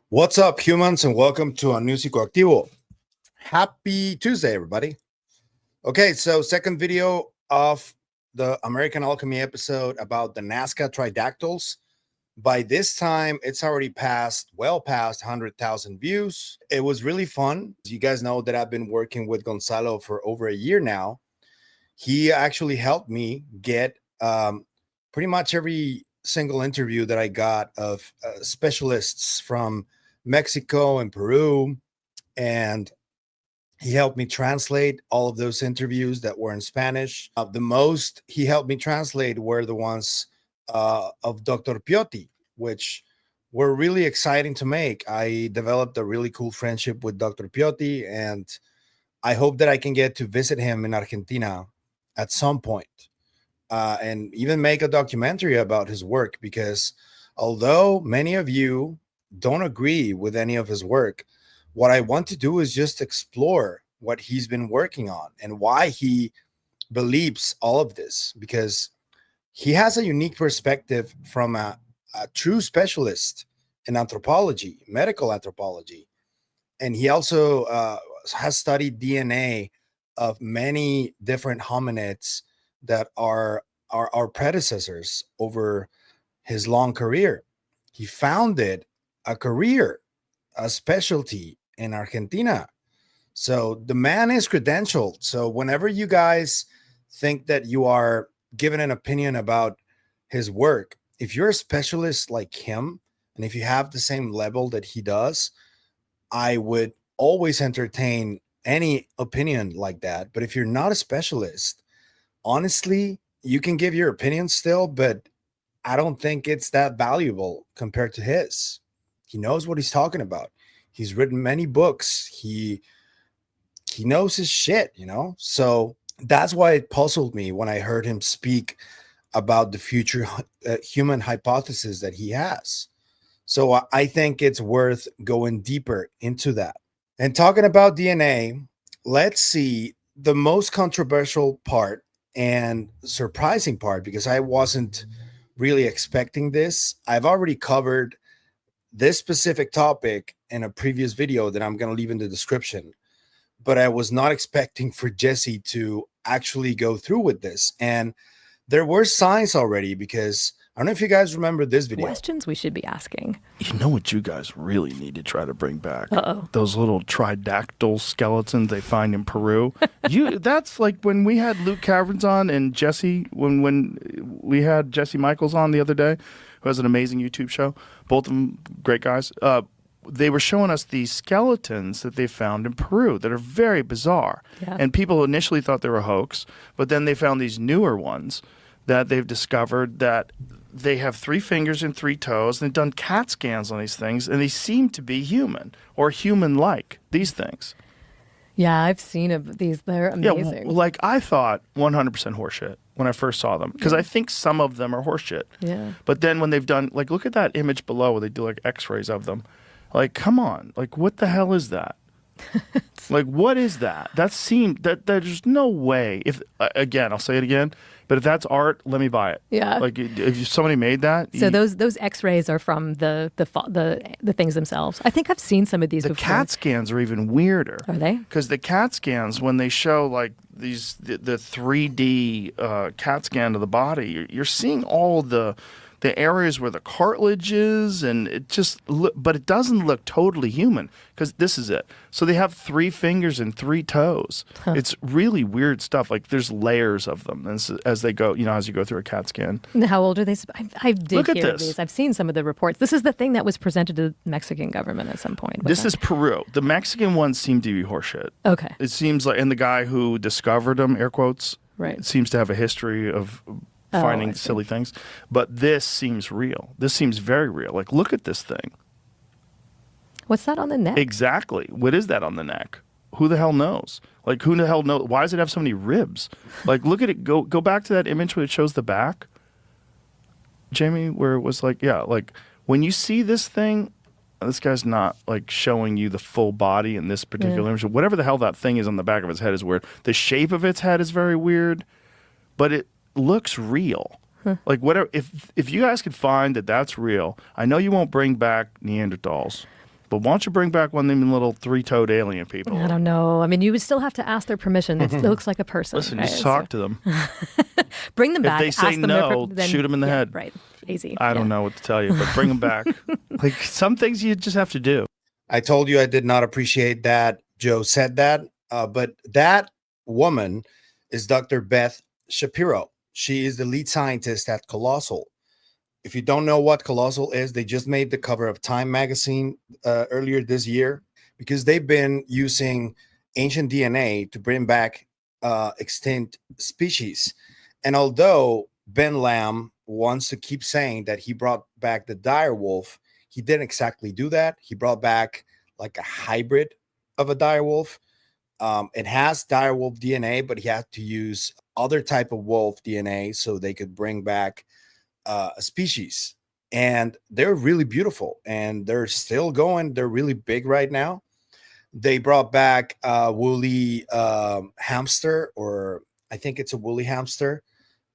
What's up, humans, and welcome to a new Psicoactivo. Happy Tuesday, everybody. Okay, so second video of the American Alchemy episode about the Nazca Tridactyls. By this time, it's already well past 100,000 views. It was really fun. You guys know that I've been working with Gonzalo for over a year now. He actually helped me get pretty much every single interview that I got of specialists from Mexico and Peru, and he helped me translate all of those interviews that were in Spanish. The most he helped me translate were the ones of Dr. Piotti, which were really exciting to make. I developed a really cool friendship with Dr. Piotti, and I hope that I can get to visit him in Argentina at some point, and even make a documentary about his work, because although many of you don't agree with any of his work, what I want to do is just explore what he's been working on and why he believes all of this, because he has a unique perspective from a true specialist in anthropology, medical anthropology. And he also has studied DNA of many different hominids that are our predecessors over his long career. He founded a career, a specialty in Argentina. So the man is credentialed. So whenever you guys think that you are giving an opinion about his work, if you're a specialist like him, and if you have the same level that he does, I would always entertain any opinion like that. But if you're not a specialist, honestly, you can give your opinion still, but I don't think it's that valuable compared to his. He knows what he's talking about. He's written many books. He knows his shit, you know? So that's why it puzzled me when I heard him speak about the future human hypothesis that he has. So I think it's worth going deeper into that. And talking about DNA, let's see the most controversial part and surprising part, because I wasn't really expecting this. I've already covered this specific topic in a previous video that I'm going to leave in the description, but I was not expecting for Jesse to actually go through with this. And there were signs already, because I don't know if you guys remember this video. Questions we should be asking. You know what you guys really need to try to bring back? Uh-oh. Those little tridactyl skeletons they find in Peru. That's like when we had Luke Caverns on and Jesse, when we had Jesse Michels on the other day, who has an amazing YouTube show. Both of them great guys. They were showing us these skeletons that they found in Peru that are very bizarre. Yeah. And people initially thought they were a hoax, but then they found these newer ones that they've discovered that they have 3 fingers and 3 toes, and they've done CAT scans on these things, and they seem to be human or human-like, these things. Yeah, I've seen these. They're amazing. Yeah, like I thought 100% horseshit when I first saw them, because I think some of them are horseshit. Yeah. But then when they've done, like, look at that image below where they do like x-rays of them. Like, come on. Like, what the hell is that? Like, what is that? That there's no way. If again, I'll say it again, but if that's art, let me buy it. Yeah. Like, if somebody made that. So those X-rays are from the things themselves. I think I've seen some of these before. The CAT scans are even weirder. Are they? Because the CAT scans, when they show like the 3D CAT scan of the body, you're seeing all the areas where the cartilage is, and it just but it doesn't look totally human, because this is it. So they have 3 fingers and 3 toes. Huh. It's really weird stuff. Like, there's layers of them as they go, as you go through a CAT scan. And how old are they? I did Look at hear this. these. I've seen some of the reports. This is the thing that was presented to the Mexican government at some point. This is Peru. The Mexican ones seem to be horseshit. Okay. It seems like, and the guy who discovered them, air quotes, Right. seems to have a history of finding silly things. But this seems real. This seems very real. Like, look at this thing. What's that on the neck? Exactly. What is that on the neck? Who the hell knows? Like, who the hell knows? Why does it have so many ribs? Like, look at it. Go back to that image where it shows the back, Jamie, where it was like, yeah, like when you see this thing, this guy's not like showing you the full body in this particular image. Whatever the hell that thing is on the back of his head is weird. The shape of its head is very weird, but it looks real. Like, whatever, if you guys could find that that's real, I know you won't bring back Neanderthals. But why don't you bring back one of them little three-toed alien people? I don't know. I mean, you would still have to ask their permission. It looks like a person. Listen, right? just talk to them. Bring them If back. they say ask them their no, then, shoot them in the head. Right. Easy. I don't know what to tell you, but bring them back. Like some things you just have to do. I told you I did not appreciate that Joe said that, but that woman is Dr. Beth Shapiro. She is the lead scientist at Colossal. If you don't know what Colossal is, they just made the cover of Time magazine earlier this year because they've been using ancient DNA to bring back extinct species. And although Ben Lamm wants to keep saying that he brought back the dire wolf, he didn't exactly do that. He brought back like a hybrid of a dire wolf. It has dire wolf DNA, but he had to use other type of wolf DNA so they could bring back a species. And they're really beautiful and they're still going. They're really big right now. They brought back a woolly hamster, or I think it's a woolly hamster,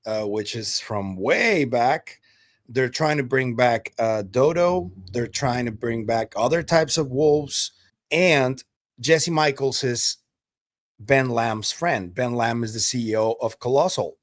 which is from way back. They're trying to bring back dodo. They're trying to bring back other types of wolves. And Jesse Michels is Ben Lamm's friend. Ben Lamm is the CEO of Colossal.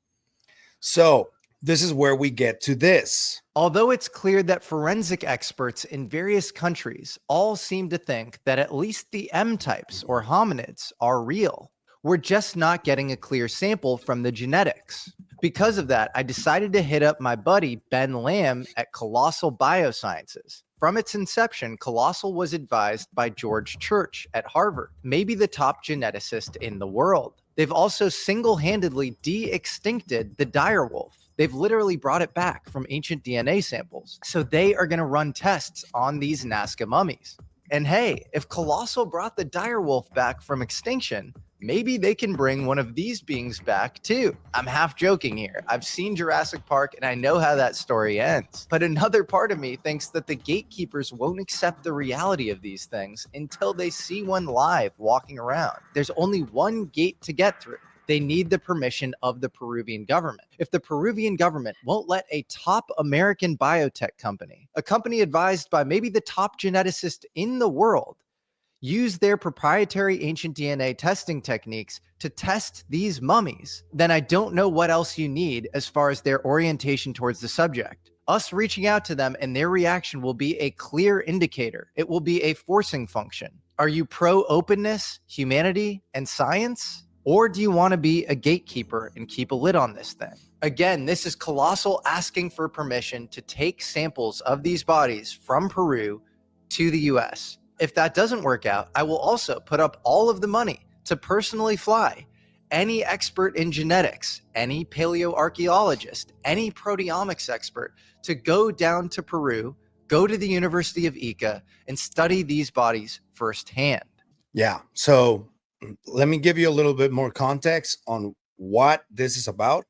So this is where we get to this. Although it's clear that forensic experts in various countries all seem to think that at least the M types or hominids are real, we're just not getting a clear sample from the genetics. Because of that, I decided to hit up my buddy Ben Lamm at Colossal Biosciences. From its inception, Colossal was advised by George Church at Harvard, maybe the top geneticist in the world. They've also single-handedly de-extincted the dire wolf. They've literally brought it back from ancient DNA samples. So they are going to run tests on these Nazca mummies. And hey, if Colossal brought the dire wolf back from extinction, maybe they can bring one of these beings back too. I'm half joking here. I've seen Jurassic Park and I know how that story ends. But another part of me thinks that the gatekeepers won't accept the reality of these things until they see one live walking around. There's only one gate to get through. They need the permission of the Peruvian government. If the Peruvian government won't let a top American biotech company, a company advised by maybe the top geneticist in the world, use their proprietary ancient DNA testing techniques to test these mummies, then I don't know what else you need as far as their orientation towards the subject. Us reaching out to them and their reaction will be a clear indicator. It will be a forcing function. Are you pro-openness, humanity, and science? Or do you want to be a gatekeeper and keep a lid on this thing? Again, this is Colossal asking for permission to take samples of these bodies from Peru to the US. If that doesn't work out, I will also put up all of the money to personally fly any expert in genetics, any paleoarchaeologist, any proteomics expert to go down to Peru, go to the University of Ica, and study these bodies firsthand. Yeah. So let me give you a little bit more context on what this is about.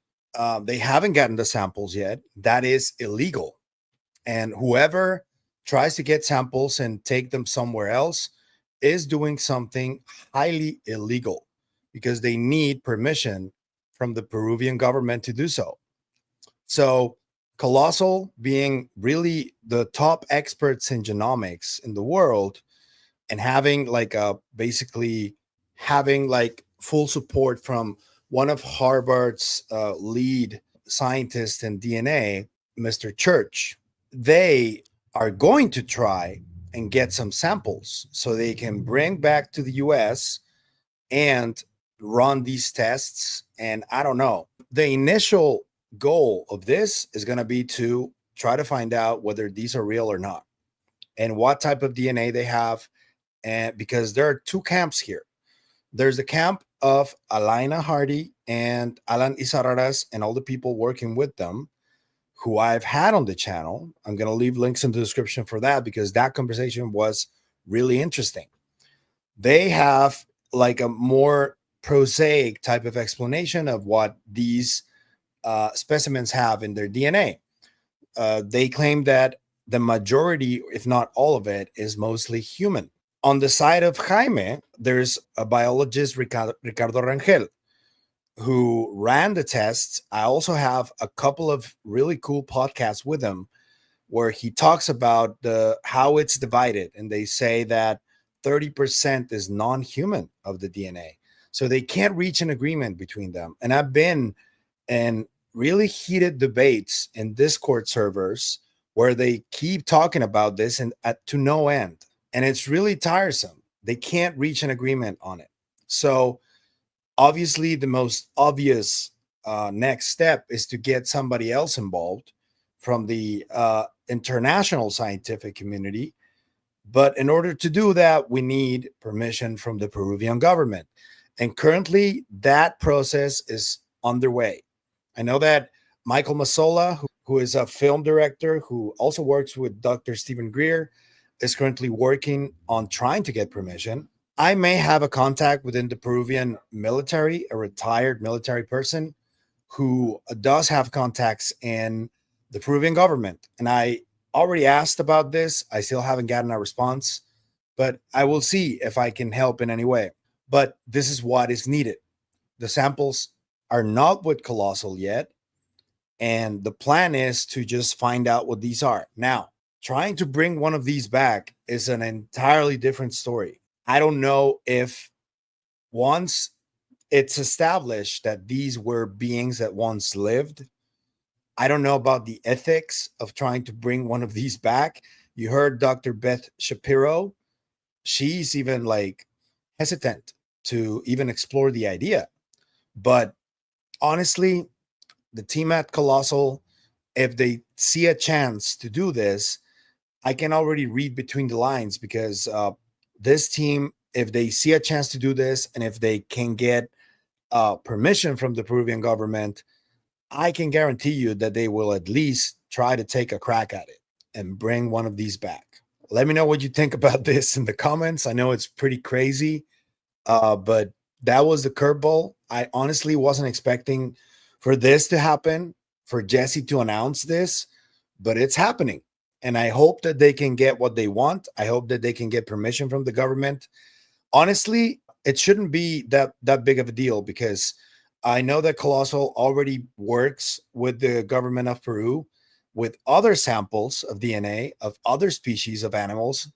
They haven't gotten the samples yet. That is illegal. And whoever tries to get samples and take them somewhere else is doing something highly illegal because they need permission from the Peruvian government to do so. So Colossal, being really the top experts in genomics in the world and having like basically having like full support from one of Harvard's lead scientists in DNA, Mr. Church, they are going to try and get some samples so they can bring back to the US and run these tests. And I don't know, the initial goal of this is going to be to try to find out whether these are real or not and what type of DNA they have. And because there are two camps here. There's the camp of Alaina Hardy and Alan Isararas and all the people working with them who I've had on the channel. I'm going to leave links in the description for that because that conversation was really interesting. They have like a more prosaic type of explanation of what these specimens have in their DNA. They claim that the majority, if not all of it, is mostly human. On the side of Jaime, there's a biologist, Ricardo Rangel, who ran the tests. I also have a couple of really cool podcasts with him where he talks about how it's divided, and they say that 30% is non-human of the DNA. So they can't reach an agreement between them. And I've been in really heated debates in Discord servers where they keep talking about this and to no end. And it's really tiresome. They can't reach an agreement on it. So obviously the most obvious next step is to get somebody else involved from the international scientific community. But in order to do that, we need permission from the Peruvian government. And currently that process is underway. I know that Michael Masola, who is a film director who also works with Dr. Stephen Greer, is currently working on trying to get permission. I may have a contact within the Peruvian military, a retired military person who does have contacts in the Peruvian government. And I already asked about this. I still haven't gotten a response, but I will see if I can help in any way. But this is what is needed. The samples are not with Colossal yet. And the plan is to just find out what these are. Now, trying to bring one of these back is an entirely different story. I don't know if once it's established that these were beings that once lived, I don't know about the ethics of trying to bring one of these back. You heard Dr. Beth Shapiro. She's even like hesitant to even explore the idea. But honestly, the team at Colossal, if they see a chance to do this, I can already read between the lines, because this team, if they see a chance to do this, and if they can get permission from the Peruvian government, I can guarantee you that they will at least try to take a crack at it and bring one of these back. Let me know what you think about this in the comments. I know it's pretty crazy, but that was the curveball. I honestly wasn't expecting for this to happen, for Jesse to announce this, but it's happening. And I hope that they can get what they want. I hope that they can get permission from the government. Honestly, it shouldn't be that big of a deal, because I know that Colossal already works with the government of Peru with other samples of DNA of other species of animals.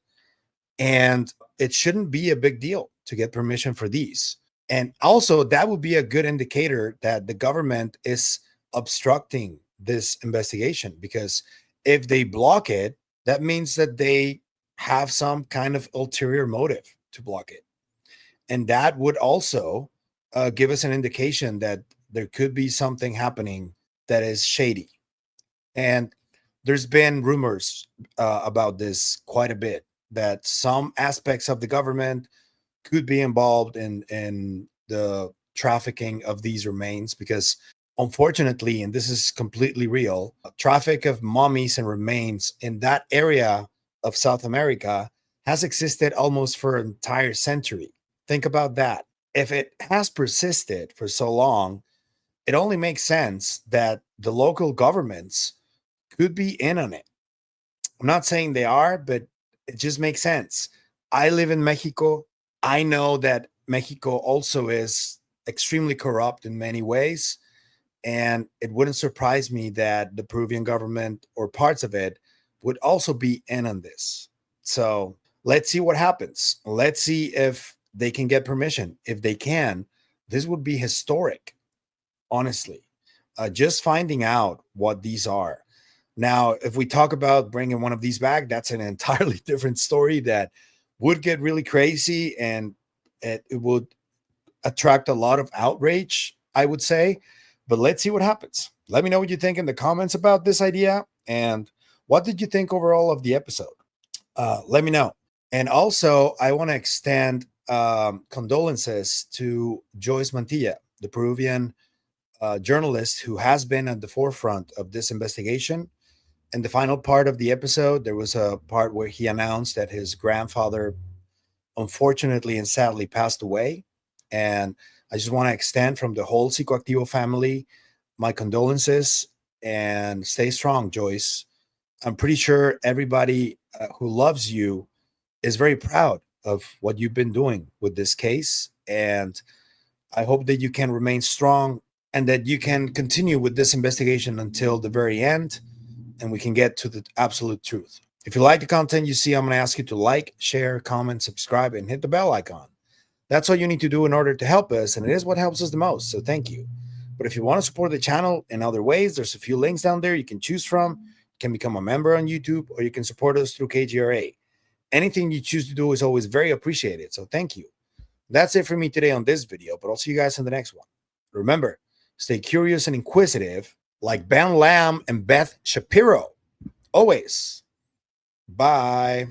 And it shouldn't be a big deal to get permission for these. And also, that would be a good indicator that the government is obstructing this investigation, because if they block it, that means that they have some kind of ulterior motive to block it. And that would also give us an indication that there could be something happening that is shady. And there's been rumors about this quite a bit, that some aspects of the government could be involved in the trafficking of these remains, because unfortunately, and this is completely real, traffic of mummies and remains in that area of South America has existed almost for an entire century. Think about that. If it has persisted for so long, it only makes sense that the local governments could be in on it. I'm not saying they are, but it just makes sense. I live in Mexico. I know that Mexico also is extremely corrupt in many ways. And it wouldn't surprise me that the Peruvian government or parts of it would also be in on this. So let's see what happens. Let's see if they can get permission. If they can, this would be historic, honestly. Just finding out what these are. Now, if we talk about bringing one of these back, that's an entirely different story that would get really crazy, and it would attract a lot of outrage, I would say. But let's see what happens. Let me know what you think in the comments about this idea, and what did you think overall of the episode? Let me know. And also, I want to extend condolences to Joyce Mantilla, the Peruvian journalist who has been at the forefront of this investigation. In the final part of the episode, there was a part where he announced that his grandfather unfortunately and sadly passed away. And I just want to extend from the whole Psicoactivo family my condolences, and stay strong, Joyce. I'm pretty sure everybody who loves you is very proud of what you've been doing with this case. And I hope that you can remain strong, and that you can continue with this investigation until the very end. and we can get to the absolute truth. If you like the content you see, I'm going to ask you to like, share, comment, subscribe, and hit the bell icon. That's all you need to do in order to help us, and it is what helps us the most, so thank you. But if you want to support the channel in other ways, there's a few links down there you can choose from. You can become a member on YouTube, or you can support us through KGRA. Anything you choose to do is always very appreciated, so thank you. That's it for me today on this video, but I'll see you guys in the next one. Remember, stay curious and inquisitive like Ben Lamm and Beth Shapiro. Always. Bye.